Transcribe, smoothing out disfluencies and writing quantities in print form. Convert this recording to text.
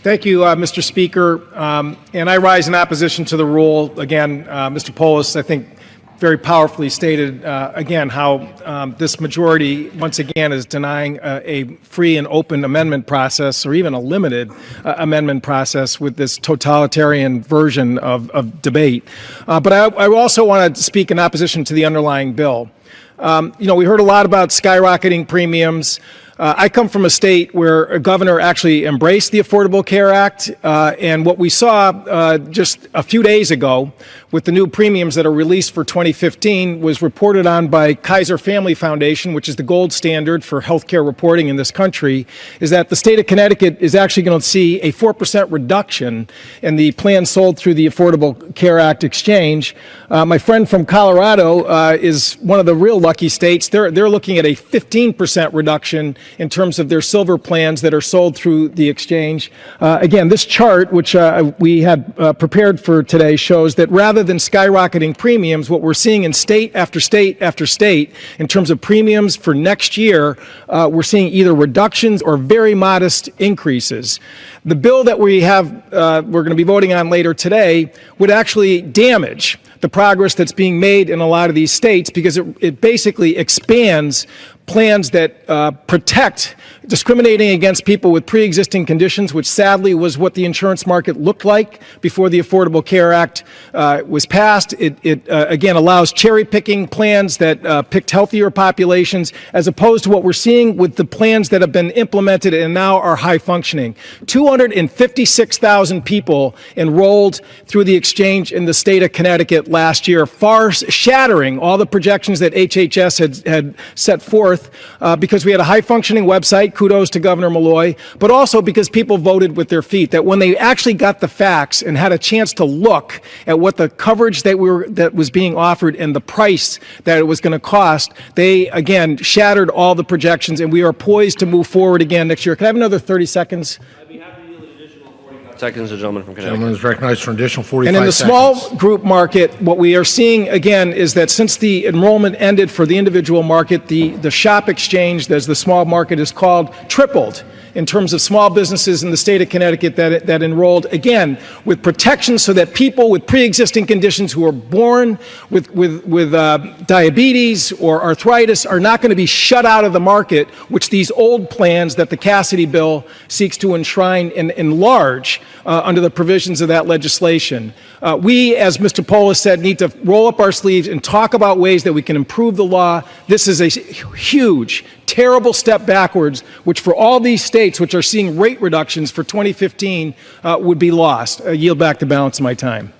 Thank you, Mr. Speaker. And I rise in opposition to the rule. Again, Mr. Polis, I think, very powerfully stated, again, how this majority, once again, is denying a free and open amendment process, or even a limited amendment process with this totalitarian version of debate. But I also want to speak in opposition to the underlying bill. We heard a lot about skyrocketing premiums. I come from a state where a governor actually embraced the Affordable Care Act, and what we saw just a few days ago with the new premiums that are released for 2015 was reported on by Kaiser Family Foundation, which is the gold standard for healthcare reporting in this country, is that the state of Connecticut is actually going to see a 4% reduction in the plans sold through the Affordable Care Act exchange. My friend from Colorado is one of the real lucky states. They're looking at a 15% reduction in terms of their silver plans that are sold through the exchange. Again, this chart, which we had prepared for today, shows that rather than skyrocketing premiums, what we're seeing in state after state after state in terms of premiums for next year, we're seeing either reductions or very modest increases. The bill that we're going to be voting on later today would actually damage the progress that's being made in a lot of these states, because it basically expands plans that protect discriminating against people with pre-existing conditions, which sadly was what the insurance market looked like before the Affordable Care Act was passed. It again allows cherry-picking plans that picked healthier populations, as opposed to what we're seeing with the plans that have been implemented and now are high-functioning. 256,000 people enrolled through the exchange in the state of Connecticut last year, far shattering all the projections that HHS had set forth, because we had a high-functioning website, kudos to Governor Malloy, but also because people voted with their feet, that when they actually got the facts and had a chance to look at what the coverage that was being offered and the price that it was going to cost, they, again, shattered all the projections, and we are poised to move forward again next year. Can I have another 30 seconds? Seconds, the gentleman from Connecticut. Gentleman is recognized for an additional 45 seconds. And in the small group market, what we are seeing again is that since the enrollment ended for the individual market, the shop exchange, as the small market is called, tripled in terms of small businesses in the state of Connecticut that enrolled, again, with protections so that people with pre-existing conditions who are born with diabetes or arthritis are not going to be shut out of the market, which these old plans that the Cassidy bill seeks to enshrine and enlarge under the provisions of that legislation. We, as Mr. Polis said, need to roll up our sleeves and talk about ways that we can improve the law. This is a huge, terrible step backwards, which for all these states which are seeing rate reductions for 2015 would be lost. I yield back the balance of my time.